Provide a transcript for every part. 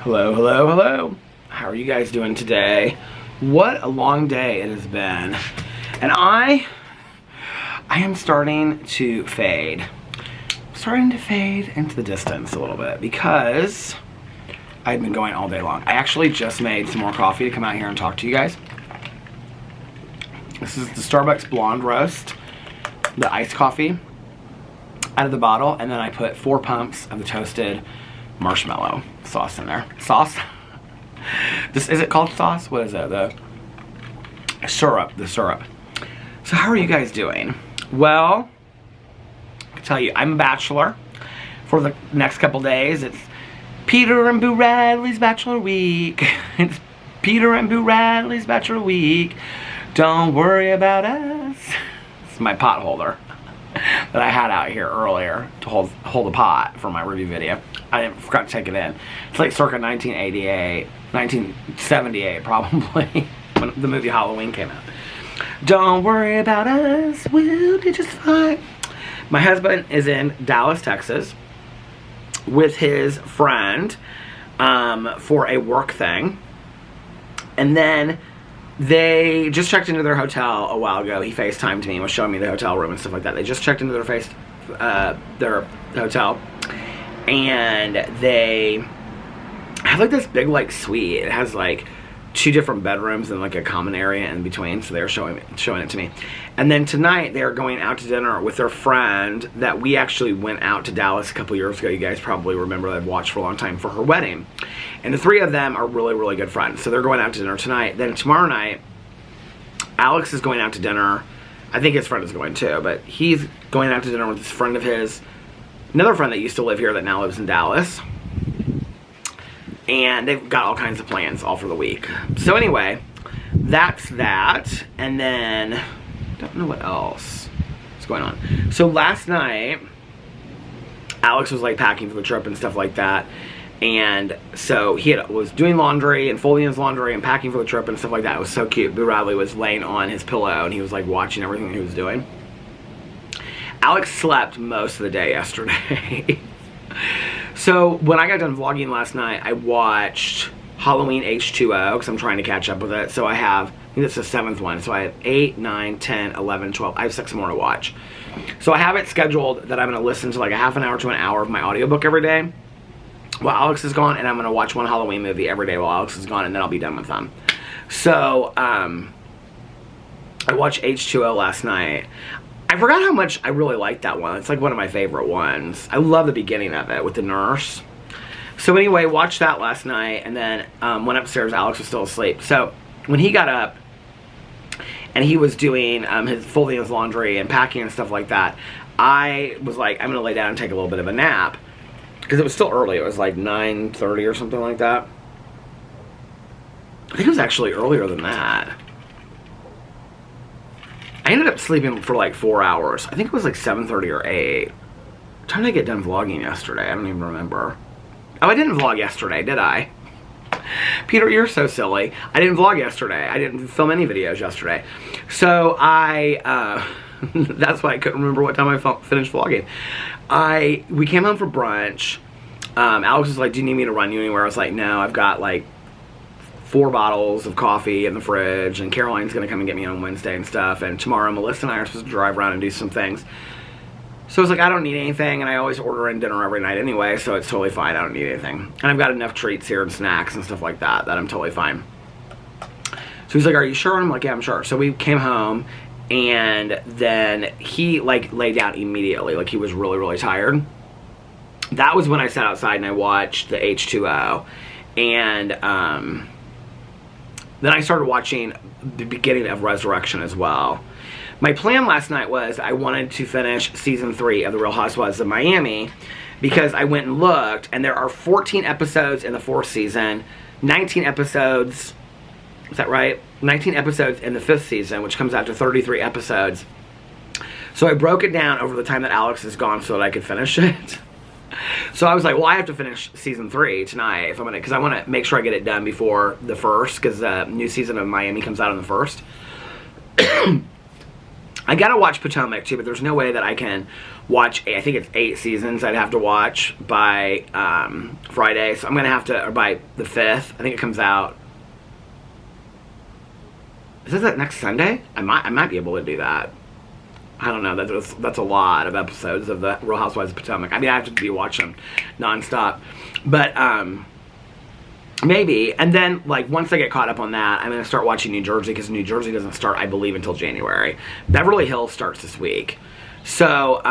Hello, hello, hello. How are you guys doing today? What a long day it has been. And I am starting to fade. Starting to fade into the distance a little bit because I've been going all day long. I actually just made some more coffee to come out here and talk to you guys. This is the Starbucks Blonde Roast, the iced coffee out of the bottle, and then I put 4 pumps of the toasted marshmallow sauce in there. Sauce? This, is it called sauce? What is it? The syrup. The syrup. So how are you guys doing? Well, I can tell you, I'm a bachelor. For the next couple days, it's Peter and Boo Radley's Bachelor Week. It's Peter and Boo Radley's Bachelor Week. Don't worry about us. It's my pot holder that I had out here earlier to hold a pot for my review video. I forgot to take it in. It's like circa 1988, 1978 probably, when the movie Halloween came out. Don't worry about us, we'll be just fine. My husband is in Dallas, Texas with his friend for a work thing. And then they just checked into their hotel a while ago. He FaceTimed me and was showing me the hotel room and stuff like that. They just checked into their hotel, and they have like this big like suite. It has like 2 different bedrooms and like a common area in between. So they're showing it to me. And then tonight they're going out to dinner with their friend that we actually went out to Dallas a couple years ago. You guys probably remember that I've watched for a long time, for her wedding. And the 3 of them are really, really good friends. So they're going out to dinner tonight. Then tomorrow night, Alex is going out to dinner. I think his friend is going too, but he's going out to dinner with this friend of his, another friend that used to live here that now lives in Dallas. And they've got all kinds of plans all for the week. So anyway, that's that. And then, I don't know what else is going on. So last night, Alex was like packing for the trip and stuff like that. And so he was doing laundry and folding his laundry and packing for the trip and stuff like that. It was so cute. Boo Radley was laying on his pillow and he was like watching everything he was doing. Alex slept most of the day yesterday. So when I got done vlogging last night, I watched Halloween H2O because I'm trying to catch up with it. So I have, I think it's the 7th one. So I have 8, 9, 10, 11, 12. I have 6 more to watch. So I have it scheduled that I'm going to listen to like a half an hour to an hour of my audiobook every day while Alex is gone, and I'm going to watch one Halloween movie every day while Alex is gone, and then I'll be done with them. So I watched H2O last night. I forgot how much I really liked that one. It's like one of my favorite ones. I love the beginning of it with the nurse. So anyway, watched that last night, and then went upstairs. Alex was still asleep. So when he got up and he was doing his folding his laundry and packing and stuff like that, I was like, I'm going to lay down and take a little bit of a nap. Because it was still early. It was like 9:30 or something like that. I think it was actually earlier than that. I ended up sleeping for like 4 hours. I think it was like 7:30 or 8. What time did I get done vlogging yesterday? I don't even remember. Oh, I didn't vlog yesterday, did I? Peter, you're so silly. I didn't vlog yesterday. I didn't film any videos yesterday. So that's why I couldn't remember what time I finished vlogging. We came home for brunch. Alex was like, do you need me to run you anywhere? I was like, no, I've got like 4 bottles of coffee in the fridge, and Caroline's gonna come and get me on Wednesday and stuff, and tomorrow Melissa and I are supposed to drive around and do some things. So I was like, I don't need anything, and I always order in dinner every night anyway, so it's totally fine. I don't need anything. And I've got enough treats here and snacks and stuff like that I'm totally fine. So he's like, are you sure? And I'm like, yeah, I'm sure. So we came home, and then he like laid down immediately. Like he was really, really tired. That was when I sat outside and I watched the H2O. And then I started watching the beginning of Resurrection as well. My plan last night was I wanted to finish season 3 of The Real Housewives of Miami because I went and looked, and there are 14 episodes in the 4th season, 19 episodes, is that right? 19 episodes in the 5th season, which comes out to 33 episodes. So I broke it down over the time that Alex is gone so that I could finish it. So I was like, well, I have to finish season 3 tonight if I'm gonna, because I want to make sure I get it done before the 1st, because the new season of Miami comes out on the 1st. I gotta watch Potomac too, but there's no way that I can watch, I think it's 8 seasons I'd have to watch by Friday. So I'm gonna have to, or by the 5th. I think it comes out. Is that next Sunday? I might be able to do that. I don't know. That's a lot of episodes of the Real Housewives of Potomac. I mean, I have to be watching nonstop. But maybe. And then, like, once I get caught up on that, I'm going to start watching New Jersey, because New Jersey doesn't start, I believe, until January. Beverly Hills starts this week. So,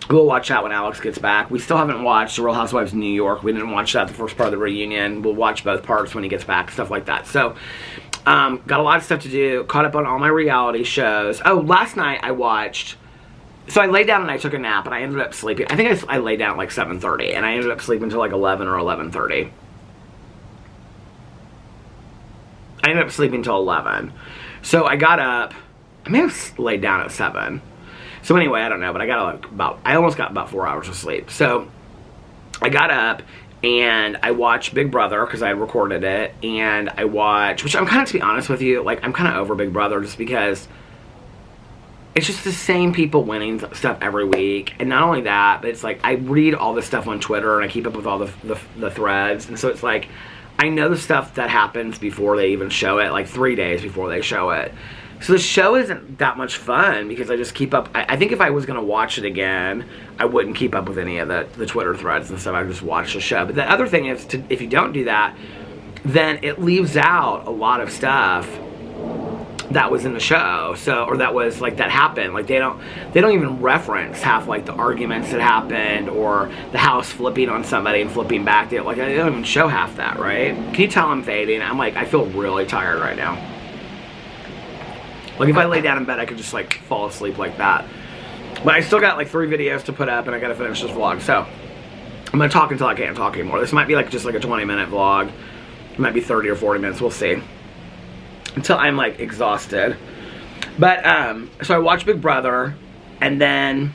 we'll watch that when Alex gets back. We still haven't watched The Real Housewives of New York. We didn't watch that the first part of the reunion. We'll watch both parts when he gets back, stuff like that. So, got a lot of stuff to do. Caught up on all my reality shows. Oh, last night I watched... So I laid down and I took a nap, and I ended up sleeping. I think I laid down at like 7:30, and I ended up sleeping until like 11 or 11:30. I ended up sleeping until 11. So I got up. I may have laid down at 7. So anyway, I don't know, but I got I almost got about 4 hours of sleep. So I got up and I watched Big Brother, because I had recorded it, and I watched, which I'm kind of, to be honest with you, like, I'm kind of over Big Brother, just because it's just the same people winning stuff every week. And not only that, but it's like, I read all this stuff on Twitter, and I keep up with all the threads, and so it's like, I know the stuff that happens before they even show it, like 3 days before they show it. So the show isn't that much fun, because I just keep up. I think if I was going to watch it again, I wouldn't keep up with any of the Twitter threads and stuff. I would just watch the show. But the other thing is, if you don't do that, then it leaves out a lot of stuff that was in the show. So, or that was, like, that happened. Like, they don't even reference half, like, the arguments that happened, or the house flipping on somebody and flipping back. They don't even show half that, right? Can you tell I'm fading? I'm like, I feel really tired right now. Like, if I lay down in bed, I could just, like, fall asleep like that. But I still got, like, 3 videos to put up, and I gotta finish this vlog. So, I'm gonna talk until I can't talk anymore. This might be, like, just, like, a 20-minute vlog. It might be 30 or 40 minutes. We'll see. Until I'm, like, exhausted. But, so I watched Big Brother, and then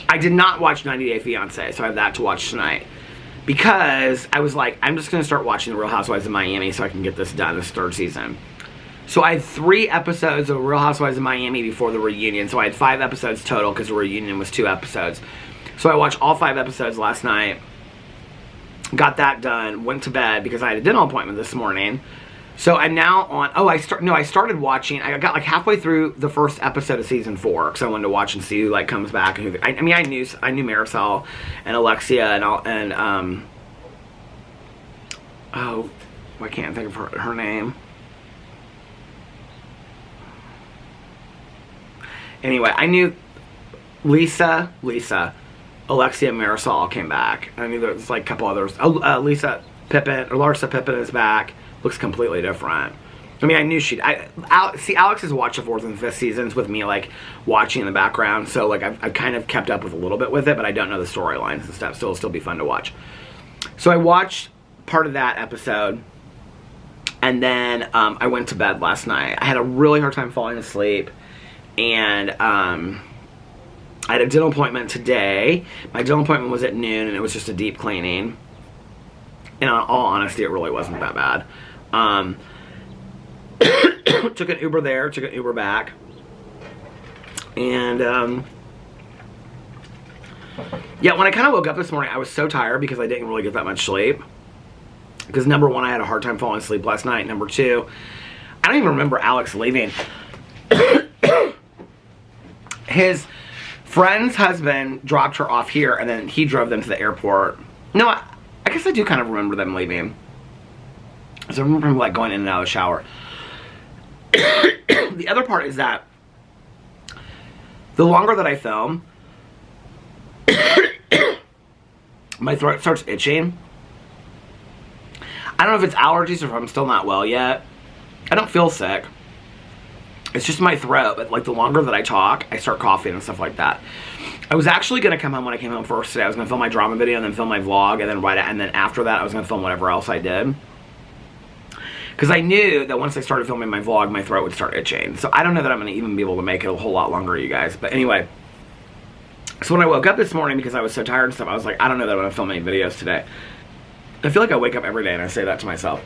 I did not watch 90 Day Fiancé, so I have that to watch tonight. Because I was like, I'm just gonna start watching The Real Housewives of Miami so I can get this done, this 3rd season. So I had 3 episodes of Real Housewives of Miami before the reunion. So I had 5 episodes total, because the reunion was 2 episodes. So I watched all 5 episodes last night. Got that done. Went to bed because I had a dental appointment this morning. So I'm now on... Oh, I started watching... I got like halfway through the first episode of season 4, because I wanted to watch and see who like comes back. And who, I mean, I knew Marisol and Alexia and oh, I can't think of her name. Anyway, I knew Lisa, Alexia, and Marisol all came back. I mean, there's like a couple others. Oh, Larsa Pippen is back. Looks completely different. I mean, I knew she'd... Alex has watched the 4th and 5th seasons with me, like, watching in the background. So, like, I've kind of kept up with a little bit with it, but I don't know the storylines and stuff. So it'll still be fun to watch. So I watched part of that episode. And then I went to bed last night. I had a really hard time falling asleep. And I had a dental appointment today. My dental appointment was at noon, and it was just a deep cleaning. And in all honesty, it really wasn't that bad. Took an Uber there, took an Uber back. And, yeah, when I kind of woke up this morning, I was so tired because I didn't really get that much sleep. Because, number 1, I had a hard time falling asleep last night. Number 2, I don't even remember Alex leaving. His friend's husband dropped her off here, and then he drove them to the airport. No, I guess I do kind of remember them leaving. So I remember him, like, going in and out of the shower. The other part is that the longer that I film, my throat starts itching. I don't know if it's allergies or if I'm still not well yet. I don't feel sick. It's just my throat, but like the longer that I talk, I start coughing and stuff like that. I was actually going to come home when I came home first today. I was going to film my drama video and then film my vlog, and then after that I was going to film whatever else I did. Because I knew that once I started filming my vlog, my throat would start itching. So I don't know that I'm going to even be able to make it a whole lot longer, you guys. But anyway, so when I woke up this morning, because I was so tired and stuff, I was like, I don't know that I'm going to film any videos today. I feel like I wake up every day and I say that to myself.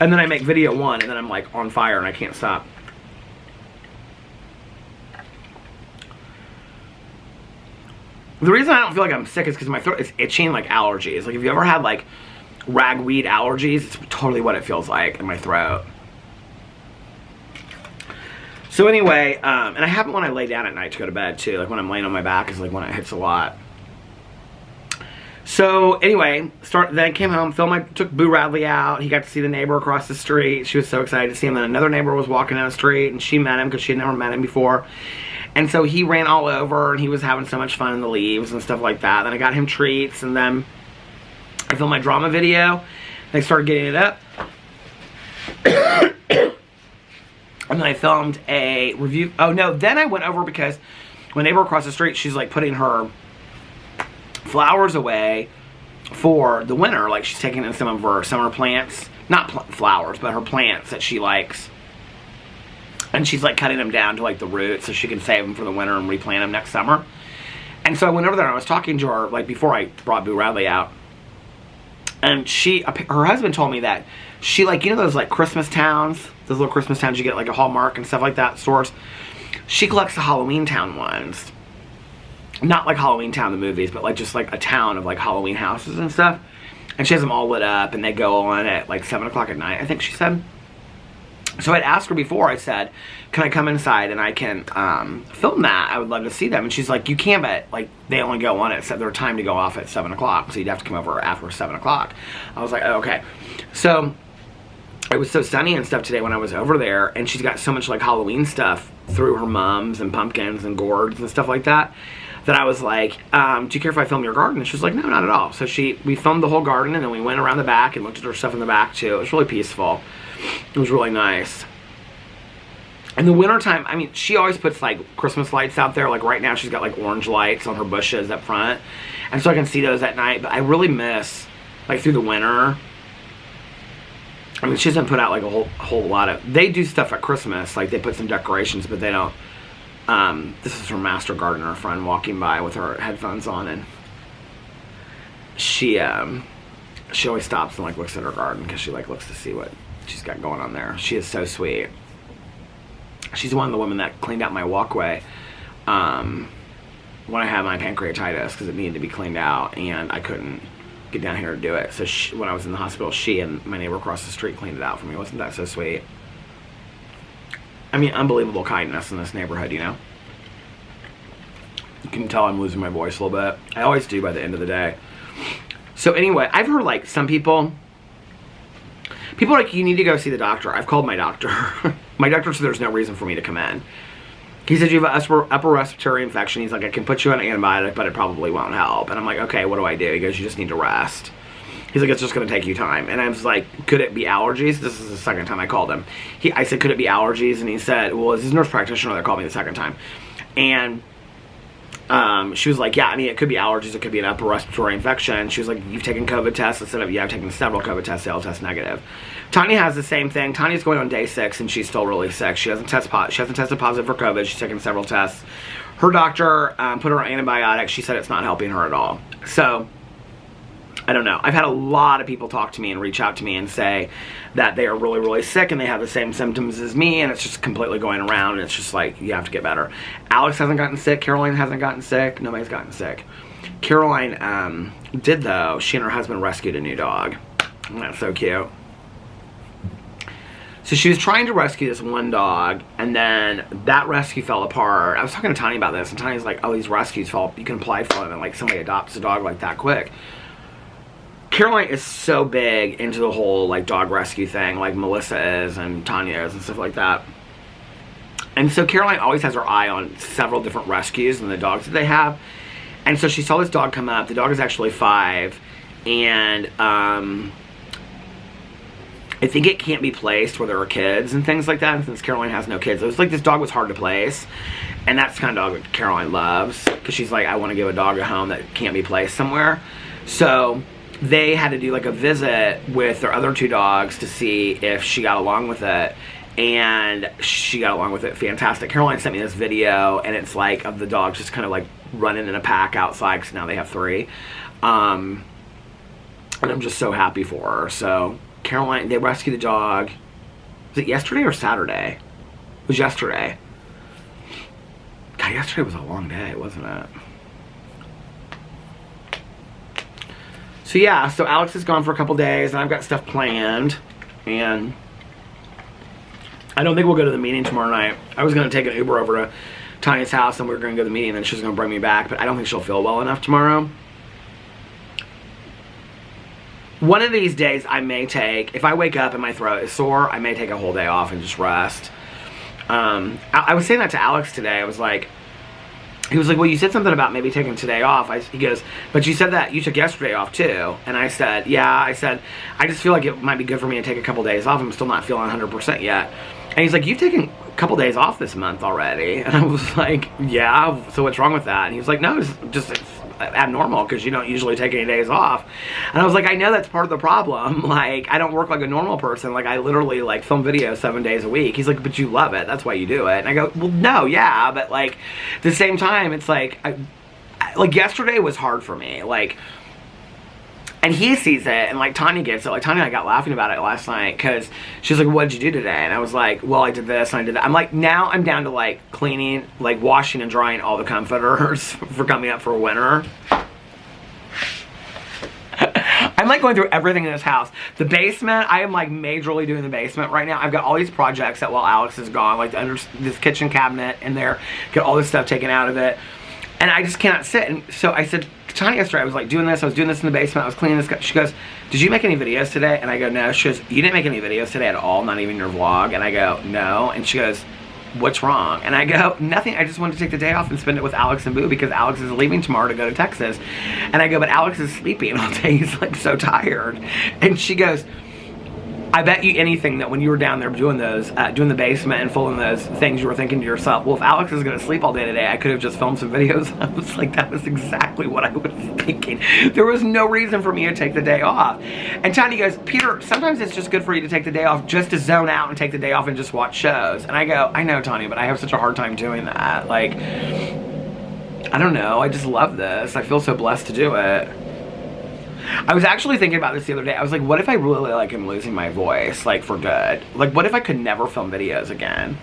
And then I make video 1, and then I'm like on fire and I can't stop. The reason I don't feel like I'm sick is because my throat is itching like allergies. Like if you ever had like ragweed allergies, it's totally what it feels like in my throat. So anyway, and I have it when I lay down at night to go to bed too. Like when I'm laying on my back is like when it hits a lot. So anyway, then came home, took Boo Radley out. He got to see the neighbor across the street. She was so excited to see him. Then another neighbor was walking down the street and she met him because she had never met him before. And so he ran all over and he was having so much fun in the leaves and stuff like that. Then I got him treats and then I filmed my drama video. They started getting it up. And then I filmed a review. Oh no, then I went over because my neighbor across the street, she's like putting her flowers away for the winter. Like she's taking in some of her summer plants. Not flowers, but her plants that she likes. And she's like cutting them down to like the roots so she can save them for the winter and replant them next summer. And so I went over there and I was talking to her like before I brought Boo Radley out. And her husband told me that she like, you know those like Christmas towns? Those little Christmas towns you get like a Hallmark and stuff like that, stores? She collects the Halloween Town ones. Not like Halloween Town, the movies, but like just like a town of like Halloween houses and stuff. And she has them all lit up and they go on at like 7 o'clock at night, I think she said. So I'd asked her before, I said, can I come inside and I can film that? I would love to see them. And she's like, you can, but like they only go on at, their time to go off at 7 o'clock. So you'd have to come over after 7 o'clock. I was like, oh, okay. So it was so sunny and stuff today when I was over there. And she's got so much like Halloween stuff through her mums and pumpkins and gourds and stuff like that. That I was like, do you care if I film your garden? And she was like, no, not at all. So we filmed the whole garden and then we went around the back and looked at her stuff in the back too. It was really peaceful. It was really nice. In the wintertime, I mean, she always puts like Christmas lights out there. Like right now she's got like orange lights on her bushes up front. And so I can see those at night. But I really miss, like through the winter. I mean, she doesn't put out like a whole lot of, they do stuff at Christmas. Like they put some decorations, but they don't. This is her master gardener friend walking by with her headphones on, and she always stops and like looks at her garden because she like looks to see what she's got going on there. She is so sweet. She's one of the women that cleaned out my walkway when I had my pancreatitis because it needed to be cleaned out and I couldn't get down here to do it. So when I was in the hospital, she and my neighbor across the street cleaned it out for me. Wasn't that so sweet? I mean, unbelievable kindness in this neighborhood, you know? You can tell I'm losing my voice a little bit. I always do by the end of the day. So anyway, I've heard like some people are like, you need to go see the doctor. I've called my doctor. My doctor said there's no reason for me to come in. He said you have an upper respiratory infection. He's like, I can put you on an antibiotic, but it probably won't help. And I'm like, okay, what do I do? He goes, you just need to rest. He's like, it's just going to take you time. And I was like, could it be allergies? This is the second time I called him. I said, could it be allergies? And he said, well, it's his nurse practitioner that called me the second time. And she was like, yeah, I mean, it could be allergies. It could be an upper respiratory infection. She was like, you've taken COVID tests? I said, yeah, I've taken several COVID tests. They all test negative. Tanya has the same thing. Tanya's going on day 6, and she's still really sick. She hasn't tested positive for COVID. She's taken several tests. Her doctor put her on antibiotics. She said it's not helping her at all. So I don't know. I've had a lot of people talk to me and reach out to me and say that they are really, really sick and they have the same symptoms as me and it's just completely going around and it's just like, you have to get better. Alex hasn't gotten sick. Caroline hasn't gotten sick. Nobody's gotten sick. Caroline did though. She and her husband rescued a new dog. And that's so cute. So she was trying to rescue this one dog, and then that rescue fell apart. I was talking to Tanya about this, and Tanya's like, oh, these rescues you can apply for them, and like somebody adopts a dog like that quick. Caroline is so big into the whole like dog rescue thing, like Melissa is and Tanya is and stuff like that. And so Caroline always has her eye on several different rescues and the dogs that they have. And so she saw this dog come up. The dog is actually 5, and I think it can't be placed where there are kids and things like that. And since Caroline has no kids, it was like this dog was hard to place. And that's the kind of dog that Caroline loves. Because she's like, I want to give a dog a home that can't be placed somewhere. So they had to do like a visit with their other 2 dogs to see if she got along with it. And she got along with it fantastic. Caroline sent me this video. And it's like of the dogs just kind of like running in a pack outside. Because now they have 3. And I'm just so happy for her. So Caroline, they rescued the dog. Was it yesterday or Saturday? It was yesterday. God, yesterday was a long day, wasn't it? So yeah, so Alex is gone for a couple days, and I've got stuff planned, and I don't think we'll go to the meeting tomorrow night. I was going to take an Uber over to Tanya's house, and we were going to go to the meeting, and then she's going to bring me back, but I don't think she'll feel well enough tomorrow. One of these days I may take, if I wake up and my throat is sore, I may take a whole day off and just rest. I was saying that to Alex today. I was like, he was like, well, you said something about maybe taking today off. He goes, but you said that you took yesterday off too. And I said, yeah, I just feel like it might be good for me to take a couple days off. I'm still not feeling 100% yet. And he's like, you've taken a couple days off this month already. And I was like, yeah, so what's wrong with that? And he was like, no, it's just abnormal because you don't usually take any days off. And I was like, I know that's part of the problem. Like, I don't work like a normal person. Like, I literally like film videos 7 days a week. He's like, but you love it, that's why you do it. And I go, well, no, yeah, but like at the same time, it's like like yesterday was hard for me, like, and he sees it, and like Tanya gets it. Like Tanya and I got laughing about it last night because she's like, what did you do today? And I was like, well, I did this and I did that. I'm like, now I'm down to like cleaning, like washing and drying all the comforters for coming up for winter. I'm like going through everything in this house. The basement, I am like majorly doing the basement right now. I've got all these projects that while Alex is gone, like this kitchen cabinet in there, get all this stuff taken out of it. And I just cannot sit. And so I said to Tanya yesterday, I was like doing this, I was doing this in the basement, I was cleaning this. She goes, did you make any videos today? And I go, no. She goes, you didn't make any videos today at all, not even your vlog? And I go, no. And she goes, what's wrong? And I go, nothing, I just wanted to take the day off and spend it with Alex and Boo because Alex is leaving tomorrow to go to Texas. And I go, but Alex is sleeping all day, he's like so tired. And she goes, I bet you anything that when you were down there doing those, doing the basement and folding those things, you were thinking to yourself, well, if Alex is going to sleep all day today, I could have just filmed some videos. I was like, that was exactly what I was thinking. There was no reason for me to take the day off. And Tanya goes, Peter, sometimes it's just good for you to take the day off just to zone out and take the day off and just watch shows. And I go, I know, Tanya, but I have such a hard time doing that. Like, I don't know. I just love this. I feel so blessed to do it. I was actually thinking about this the other day. I was like, what if I really like am losing my voice, like for good? Like, what if I could never film videos again?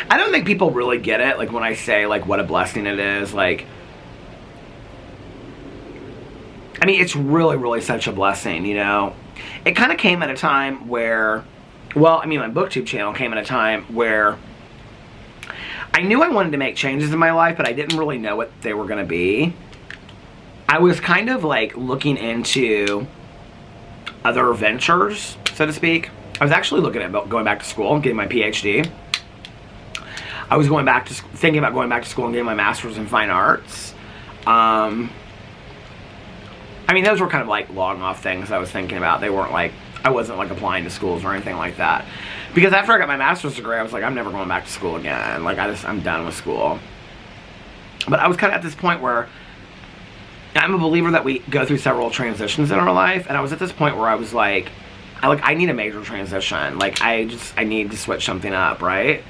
I don't think people really get it, like when I say like what a blessing it is. Like, I mean, it's really, really such a blessing, you know? It kind of came at a time where, well, I mean, my booktube channel came at a time where I knew I wanted to make changes in my life, but I didn't really know what they were going to be. I was kind of like looking into other ventures, so to speak. I was actually looking at going back to school and getting my PhD. I was thinking about going back to school and getting my master's in fine arts. I mean, those were kind of like long off things I was thinking about. They weren't like, I wasn't like applying to schools or anything like that. Because after I got my master's degree, I was like, I'm never going back to school again. Like, I'm done with school. But I was kind of at this point where I'm a believer that we go through several transitions in our life. And I was at this point where I was like, I need a major transition. Like, I need to switch something up, right?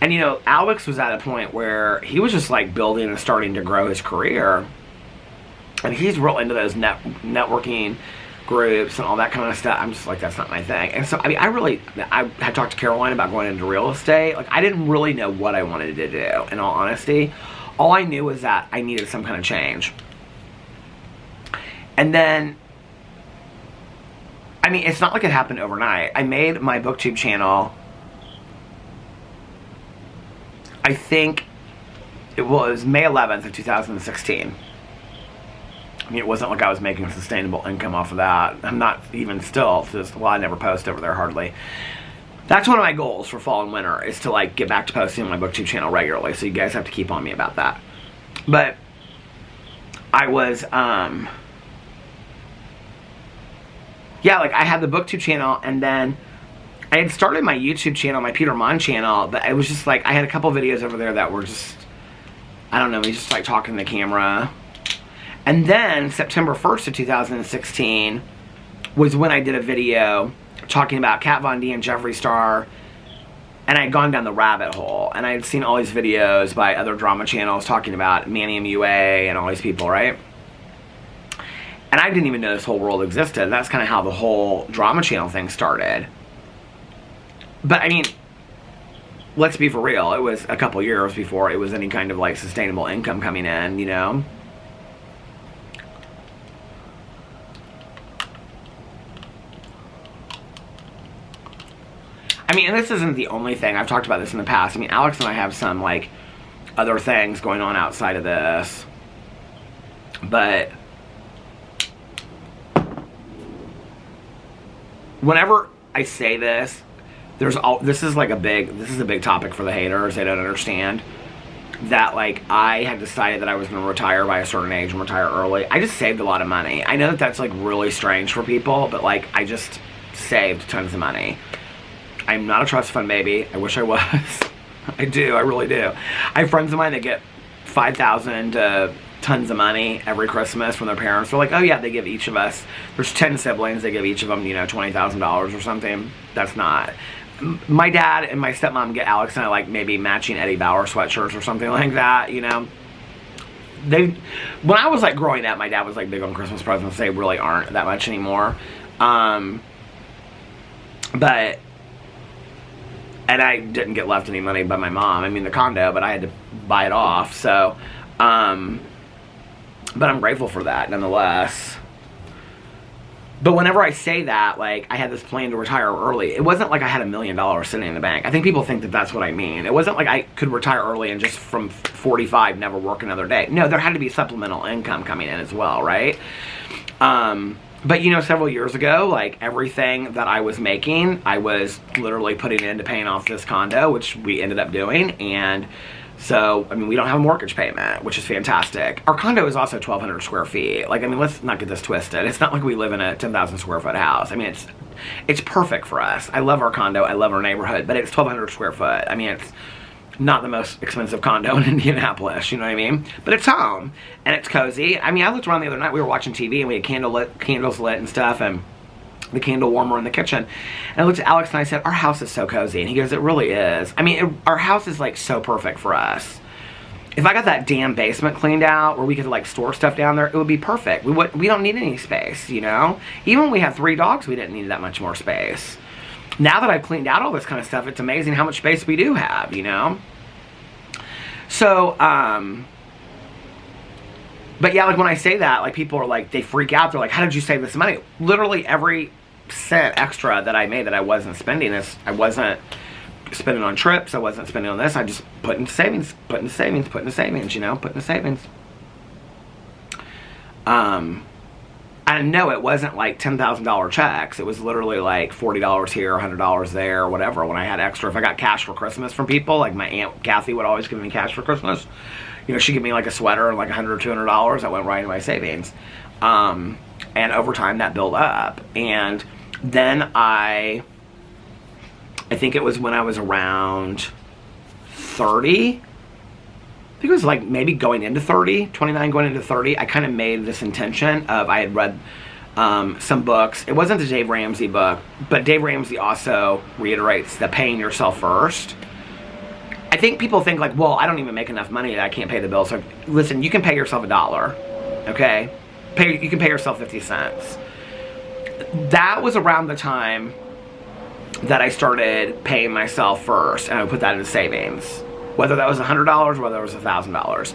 And, you know, Alex was at a point where he was just, like, building and starting to grow his career. And he's real into those networking groups and all that kind of stuff. I'm just like, that's not my thing. And so, I mean, I had talked to Caroline about going into real estate. Like, I didn't really know what I wanted to do, in all honesty. All I knew was that I needed some kind of change. And then, I mean, it's not like it happened overnight. I made my booktube channel, I think it was May 11th of 2016. I mean, it wasn't like I was making a sustainable income off of that. I'm not even still, well, I never post over there hardly. That's one of my goals for fall and winter, is to like get back to posting on my booktube channel regularly, so you guys have to keep on me about that. But I was, yeah, like I had the booktube channel, and then I had started my YouTube channel, my Peter Monn channel, but it was just like, I had a couple videos over there that were just, I don't know, me just like talking to the camera. And then September 1st of 2016 was when I did a video talking about Kat Von D and Jeffree Star, and I had gone down the rabbit hole, and I had seen all these videos by other drama channels talking about Manny MUA and all these people, right? And I didn't even know this whole world existed, and that's kind of how the whole drama channel thing started. But I mean, let's be for real, it was a couple years before it was any kind of like sustainable income coming in, you know? I mean, and this isn't the only thing. I've talked about this in the past. I mean, Alex and I have some like other things going on outside of this. But whenever I say this, this is a big topic for the haters. They don't understand that like I had decided that I was going to retire by a certain age and retire early. I just saved a lot of money. I know that that's like really strange for people, but like I just saved tons of money. I'm not a trust fund baby. I wish I was. I do. I really do. I have friends of mine that get $5,000 to tons of money every Christmas from their parents. They're like, oh yeah, they give each of us, there's 10 siblings, they give each of them, you know, $20,000 or something. That's not. My dad and my stepmom get Alex and I like maybe matching Eddie Bauer sweatshirts or something like that, you know. When I was like growing up, my dad was like big on Christmas presents. They really aren't that much anymore. And I didn't get left any money by my mom. I mean, the condo, but I had to buy it off. So, but I'm grateful for that nonetheless. But whenever I say that, like, I had this plan to retire early, it wasn't like I had $1 million sitting in the bank. I think people think that that's what I mean. It wasn't like I could retire early and just from 45 never work another day. No, there had to be supplemental income coming in as well, right? But, you know, several years ago, like, everything that I was making, I was literally putting into paying off this condo, which we ended up doing. And so, I mean, we don't have a mortgage payment, which is fantastic. Our condo is also 1,200 square feet. Like, I mean, let's not get this twisted. It's not like we live in a 10,000 square foot house. I mean, it's perfect for us. I love our condo. I love our neighborhood. But it's 1,200 square foot. I mean, it's not the most expensive condo in Indianapolis, you know what I mean? But it's home, and it's cozy. I mean, I looked around the other night, we were watching TV, and we had candles lit and stuff, and the candle warmer in the kitchen. And I looked at Alex and I said, our house is so cozy. And he goes, it really is. I mean, our house is like so perfect for us. If I got that damn basement cleaned out where we could like store stuff down there, it would be perfect. We don't need any space, you know? Even when we had 3 dogs, we didn't need that much more space. Now that I've cleaned out all this kind of stuff, it's amazing how much space we do have, you know? So, but yeah, like when I say that, like people are like, they freak out. They're like, how did you save this money? Literally every cent extra that I made that I wasn't spending this, I wasn't spending on trips, I wasn't spending on this, I just put into savings, you know, put into savings. And no, it wasn't like $10,000 checks. It was literally like $40 here, $100 there, or whatever. When I had extra, if I got cash for Christmas from people, like my Aunt Kathy would always give me cash for Christmas. You know, she'd give me like a sweater and like $100 or $200. That went right into my savings. And over time, that built up. And then I think it was when I was around 30. I think it was like maybe going into 30, 29 going into 30, I kind of made this intention of, I had read some books. It wasn't the Dave Ramsey book, but Dave Ramsey also reiterates the paying yourself first. I think people think like, well, I don't even make enough money that I can't pay the bills. So listen, you can pay yourself $1, okay? You can pay yourself 50 cents. That was around the time that I started paying myself first, and I would put that into savings. Whether that was $100, whether it was $1,000.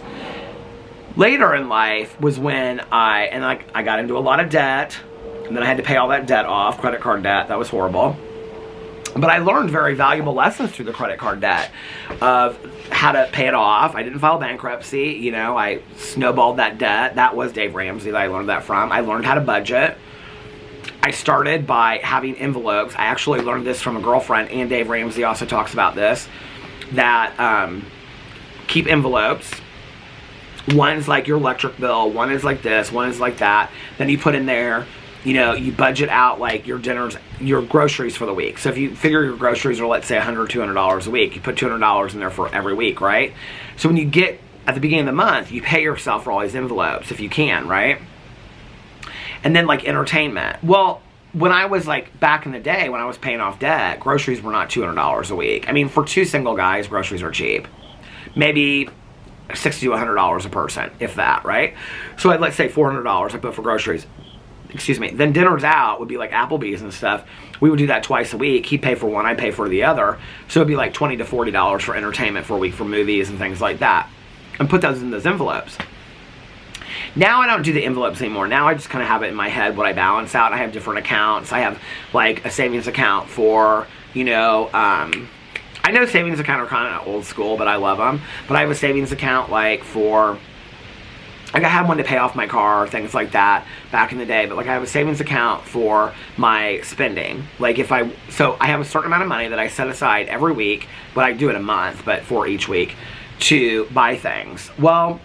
Later in life was when I got into a lot of debt, and then I had to pay all that debt off, credit card debt. That was horrible. But I learned very valuable lessons through the credit card debt of how to pay it off. I didn't file bankruptcy, you know, I snowballed that debt. That was Dave Ramsey that I learned that from. I learned how to budget. I started by having envelopes. I actually learned this from a girlfriend, and Dave Ramsey also talks about this. That keep envelopes. One is like your electric bill, one is like this, one is like that. Then you put in there, you know, you budget out like your dinners, your groceries for the week. So if you figure your groceries are, let's say $100, $200 a week, you put $200 in there for every week, right? So when you get at the beginning of the month, you pay yourself for all these envelopes if you can, right? And then like entertainment. Well, when I was like back in the day when I was paying off debt, groceries were not $200 a week. I mean, for 2 single guys, groceries are cheap. Maybe $60 to $100 a person, if that, right? So let's say $400 I put for groceries. excuse me, then dinners out would be like Applebee's and stuff. We would do that twice a week. He'd pay for one, I'd pay for the other. So it'd be like $20 to $40 for entertainment for a week for movies and things like that. And put those in those envelopes. Now I don't do the envelopes anymore. Now I just kind of have it in my head what I balance out. I have different accounts. I have like a savings account for, you know, I know savings accounts are kind of old school, but I love them. But I have a savings account like for, like I had one to pay off my car, things like that back in the day. But like I have a savings account for my spending. Like so I have a certain amount of money that I set aside every week, but I do it a month, but for each week to buy things. Well,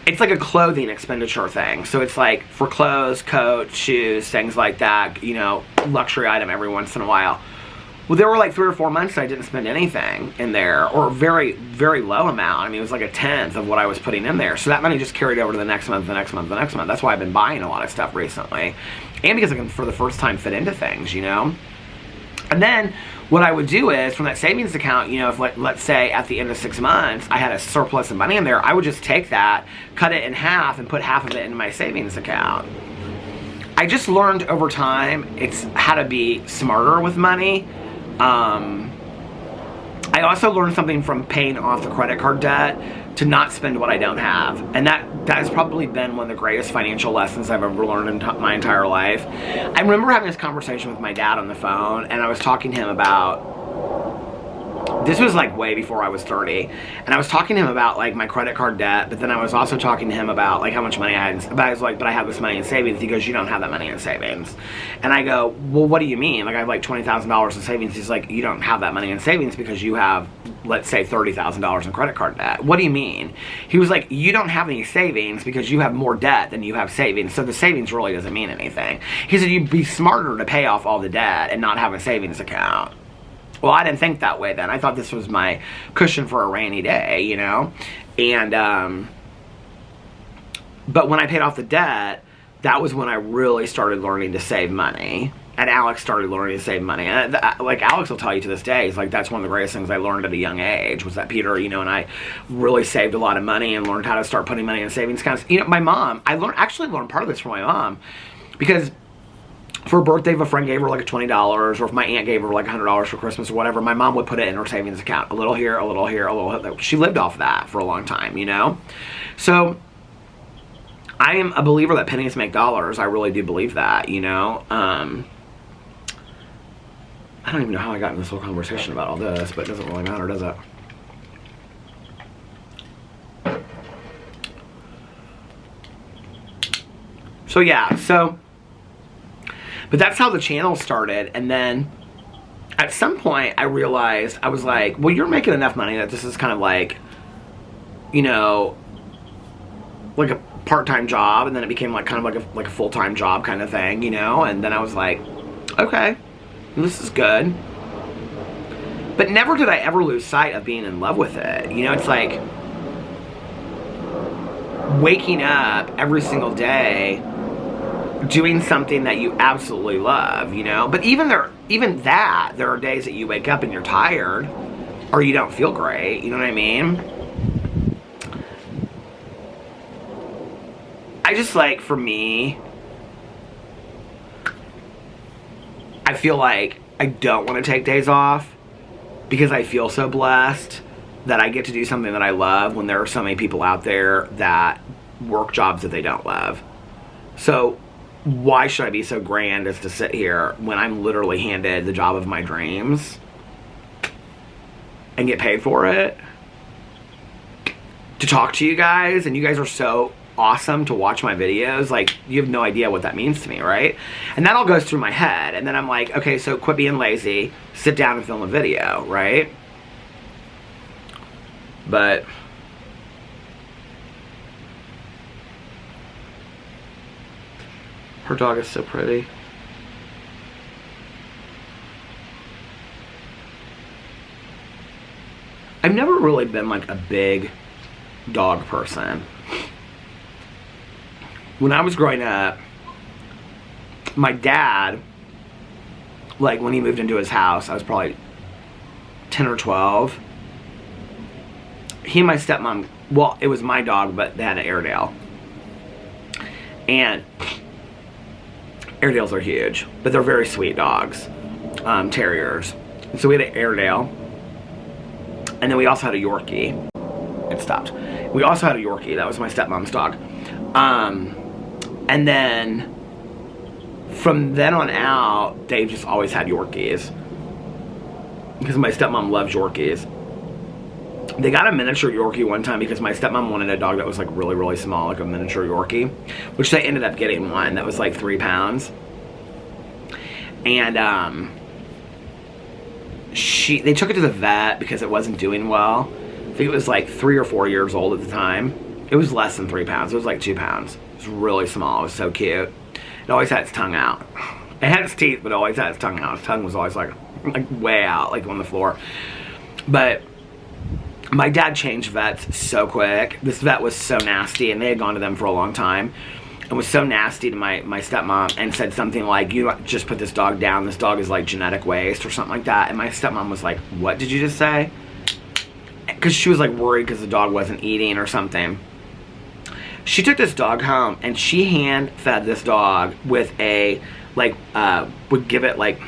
it's like a clothing expenditure thing. So it's like for clothes, coats, shoes, things like that, you know, luxury item every once in a while. Well, there were like 3 or 4 months I didn't spend anything in there, or very, very low amount. I mean, it was like a tenth of what I was putting in there. So that money just carried over to the next month, the next month, the next month. That's why I've been buying a lot of stuff recently. And because I can, for the first time, fit into things, you know? And then what I would do is, from that savings account, you know, if let's say at the end of 6 months, I had a surplus of money in there, I would just take that, cut it in half, and put half of it in my savings account. I just learned over time it's how to be smarter with money. I also learned something from paying off the credit card debt to not spend what I don't have. And that has probably been one of the greatest financial lessons I've ever learned in my entire life. I remember having this conversation with my dad on the phone, and I was talking to him about, this was like way before I was 30, and I was talking to him about like my credit card debt, but then I was also talking to him about like how much money I had, but I was like, but I have this money in savings. He goes, you don't have that money in savings. And I go, well, what do you mean? Like I have like $20,000 in savings. He's like, you don't have that money in savings because you have, let's say, $30,000 in credit card debt. What do you mean? He was like, you don't have any savings because you have more debt than you have savings, so the savings really doesn't mean anything. He said, you'd be smarter to pay off all the debt and not have a savings account. Well, I didn't think that way then. I thought this was my cushion for a rainy day, you know? And, but when I paid off the debt, that was when I really started learning to save money. And Alex started learning to save money. And like Alex will tell you to this day, he's like, that's one of the greatest things I learned at a young age, was that Peter, you know, and I really saved a lot of money and learned how to start putting money in savings accounts. You know, my mom, I actually learned part of this from my mom, because for a birthday, if a friend gave her like $20, or if my aunt gave her like $100 for Christmas or whatever, my mom would put it in her savings account. A little here, a little here, a little. She lived off that for a long time, you know? So I am a believer that pennies make dollars. I really do believe that, you know? I don't even know how I got in this whole conversation about all this, but it doesn't really matter, does it? So yeah, but that's how the channel started. And then at some point I realized, I was like, well, you're making enough money that this is kind of like, you know, like a part-time job. And then it became like kind of like a full-time job kind of thing, you know? And then I was like, okay, this is good. But never did I ever lose sight of being in love with it. You know, it's like waking up every single day doing something that you absolutely love, you know? But even that, there are days that you wake up and you're tired, or you don't feel great, you know what I mean? I just like, for me, I feel like I don't want to take days off because I feel so blessed that I get to do something that I love when there are so many people out there that work jobs that they don't love. So why should I be so grand as to sit here when I'm literally handed the job of my dreams and get paid for it? To talk to you guys, and you guys are so awesome to watch my videos. Like, you have no idea what that means to me, right? And that all goes through my head, and then I'm like, okay, so quit being lazy, sit down and film a video, right? But her dog is so pretty. I've never really been like a big dog person. When I was growing up, my dad, like when he moved into his house, I was probably 10 or 12. He and my stepmom, well, it was my dog, but they had an Airedale. And Airedales are huge, but they're very sweet dogs, terriers. So we had an Airedale, and then we also had a Yorkie. It stopped. We also had a Yorkie. That was my stepmom's dog. And then from then on out, Dave just always had Yorkies because my stepmom loves Yorkies. They got a miniature Yorkie one time because my stepmom wanted a dog that was like really, really small, like a miniature Yorkie, which they ended up getting one that was like 3 pounds. And they took it to the vet because it wasn't doing well. I think it was like 3 or 4 years old at the time. It was less than 3 pounds. It was like 2 pounds. It was really small. It was so cute. It always had its tongue out. It had its teeth, but it always had its tongue out. Its tongue was always like way out, like on the floor. But my dad changed vets so quick. This vet was so nasty, and they had gone to them for a long time, and was so nasty to my stepmom, and said something like, "You just put this dog down. This dog is like genetic waste," or something like that. And my stepmom was like, "What did you just say?" Because she was like worried because the dog wasn't eating or something. She took this dog home, and she hand fed this dog with a, like, would give it, like,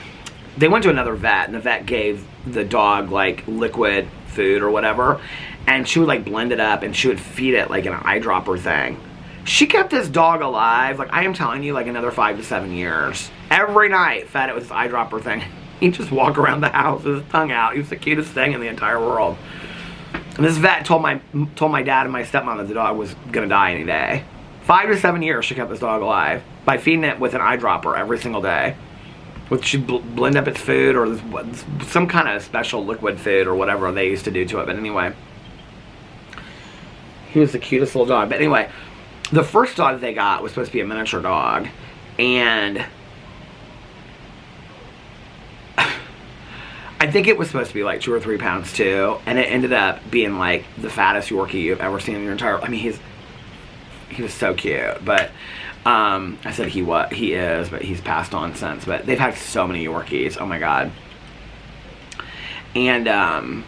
they went to another vet, and the vet gave the dog, like, liquid food or whatever, and she would, like, blend it up, and she would feed it, like, an eyedropper thing. She kept this dog alive, like, I am telling you, like, another 5 to 7 years. Every night, fed it with this eyedropper thing. He'd just walk around the house with his tongue out. He was the cutest thing in the entire world. And this vet told my dad and my stepmom that the dog was gonna die any day. 5 to 7 years she kept this dog alive by feeding it with an eyedropper every single day. She'd blend up its food or some kind of special liquid food or whatever they used to do to it. But anyway, he was the cutest little dog. But anyway, the first dog they got was supposed to be a miniature dog, and I think it was supposed to be like 2 or 3 pounds too, and it ended up being like the fattest Yorkie you've ever seen in your entire. I mean, he was so cute, but I said he is, but he's passed on since. But they've had so many Yorkies. Oh my god. And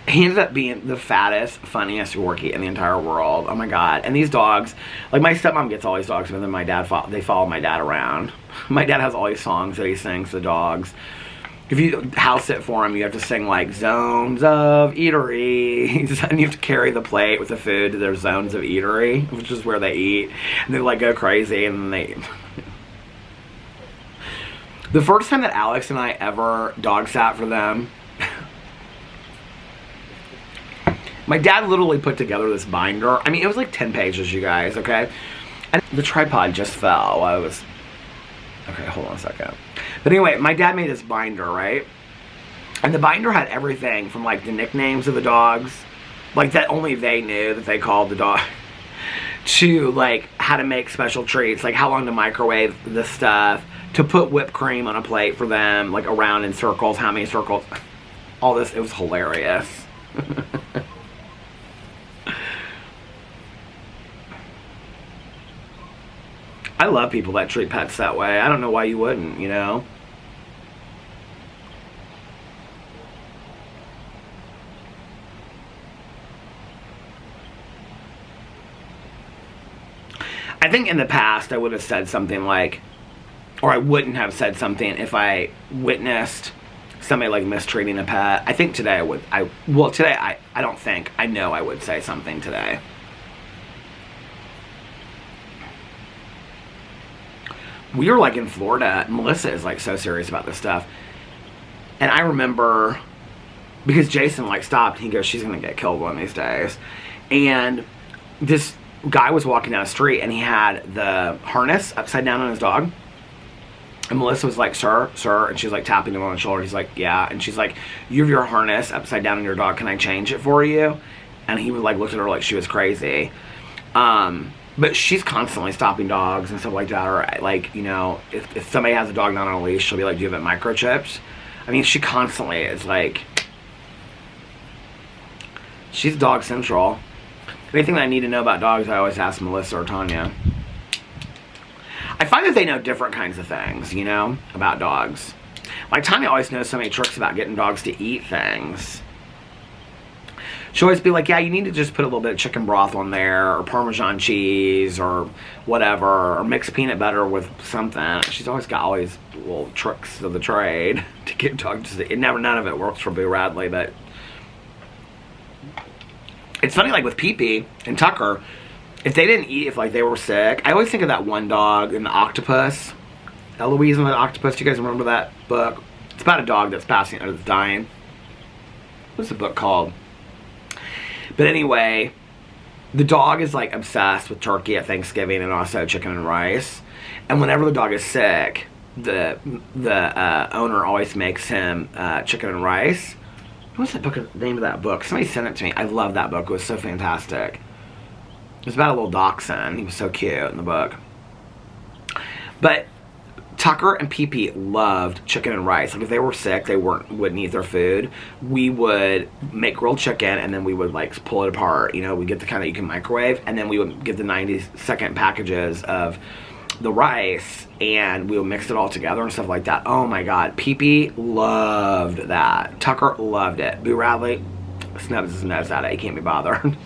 he ended up being the fattest, funniest Yorkie in the entire world. Oh my god. And these dogs, like my stepmom gets all these dogs, but then my dad they follow my dad around. My dad has all these songs that he sings to dogs. If you house sit for him, you have to sing like zones of eatery, and you have to carry the plate with the food to their zones of eatery, which is where they eat, and they like go crazy. And the first time that Alex and I ever dog sat for them, my dad literally put together this binder. I mean, it was like 10 pages, you guys, okay? And the tripod just fell while I was... Okay, hold on a second. But anyway, my dad made this binder, right? And the binder had everything from, like, the nicknames of the dogs, like, that only they knew that they called the dog, to, like, how to make special treats, like how long to microwave the stuff, to put whipped cream on a plate for them, like, around in circles, how many circles, all this. It was hilarious. I love people that treat pets that way. I don't know why you wouldn't, you know? I think in the past I would have said something like, or I wouldn't have said something if I witnessed somebody like mistreating a pet. I think today I would. Well, today I don't think. I know I would say something today. We were like in Florida. Melissa is like so serious about this stuff. And I remember, because Jason like stopped, he goes, she's gonna get killed one of these days. And this guy was walking down the street and he had the harness upside down on his dog. And Melissa was like, sir, and she's like tapping him on the shoulder. He's like, yeah. And she's like, you have your harness upside down on your dog. Can I change it for you? And he would like looked at her like she was crazy. But she's constantly stopping dogs and stuff like that. Or, like, you know, if somebody has a dog not on a leash, she'll be like, do you have it microchipped? I mean, she constantly is like... She's dog central. Anything that I need to know about dogs, I always ask Melissa or Tanya. I find that they know different kinds of things, you know, about dogs. Like, Tanya always knows so many tricks about getting dogs to eat things. she'll always be like, yeah, you need to just put a little bit of chicken broth on there, or Parmesan cheese, or whatever, or mix peanut butter with something. She's always got little tricks of the trade to get dogs to see. None of it works for Boo Radley, but it's funny, like with Pee-Pee and Tucker, if they didn't eat, if like they were sick, I always think of that one dog in The Octopus, Eloise and the Octopus. Do you guys remember that book? It's about a dog that's passing or that's dying. What's the book called? But anyway, the dog is like obsessed with turkey at Thanksgiving and also chicken and rice. And whenever the dog is sick, the owner always makes him chicken and rice. What's the name of that book? Somebody sent it to me. I love that book. It was so fantastic. It was about a little dachshund. He was so cute in the book. But Tucker and Pee-Pee loved chicken and rice. Like if they were sick, they wouldn't eat their food. We would make grilled chicken and then we would like pull it apart. You know, we get the kind that you can microwave, and then we would get the 90-second packages of the rice and we would mix it all together and stuff like that. Oh my God, Pee-Pee loved that. Tucker loved it. Boo Radley snubs his nose at it. He can't be bothered.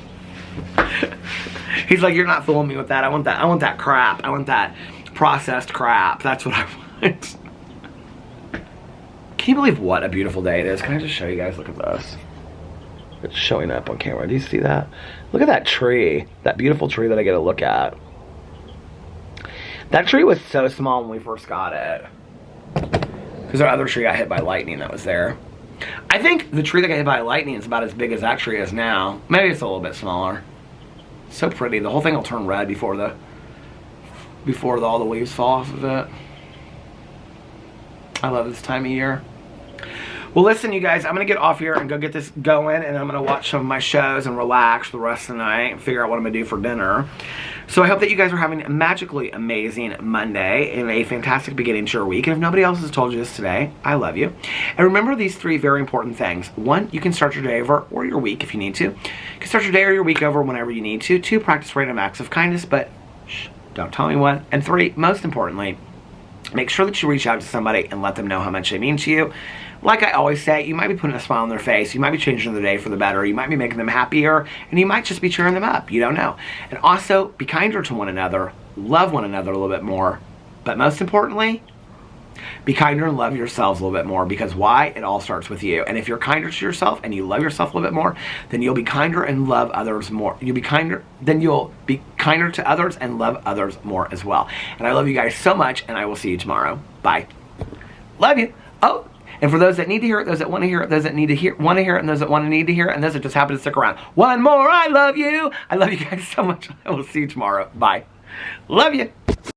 He's like, you're not fooling me with that. I want that crap. I want that processed crap. That's what I want. Can you believe what a beautiful day it is? Can I just show you guys? Look at this. It's showing up on camera. Do you see that? Look at that tree. That beautiful tree that I get to look at. That tree was so small when we first got it. Because our other tree got hit by lightning that was there. I think the tree that got hit by lightning is about as big as that tree is now. Maybe it's a little bit smaller. So pretty. The whole thing will turn red before all the leaves fall off of it. I love this time of year. Well, listen, you guys, I'm going to get off here and go get this going, and I'm going to watch some of my shows and relax for the rest of the night and figure out what I'm going to do for dinner. So I hope that you guys are having a magically amazing Monday and a fantastic beginning to your week. And if nobody else has told you this today, I love you. And remember these 3 very important things. 1, you can start your day over or your week if you need to. You can start your day or your week over whenever you need to. 2, practice random acts of kindness, but shh, don't tell anyone. And 3, most importantly, make sure that you reach out to somebody and let them know how much they mean to you. Like I always say, you might be putting a smile on their face, you might be changing their day for the better, you might be making them happier, and you might just be cheering them up. You don't know. And also, be kinder to one another, love one another a little bit more, but most importantly, be kinder and love yourselves a little bit more, because why? It all starts with you. And if you're kinder to yourself and you love yourself a little bit more, then you'll be kinder and love others more. You'll be kinder to others and love others more as well. And I love you guys so much, and I will see you tomorrow. Bye. Love you. Oh, and for those that need to hear it, those that want to hear it, those that need to want to hear it, and those that need to hear it, and those that just happen to stick around. One more, I love you. I love you guys so much. I will see you tomorrow. Bye. Love you.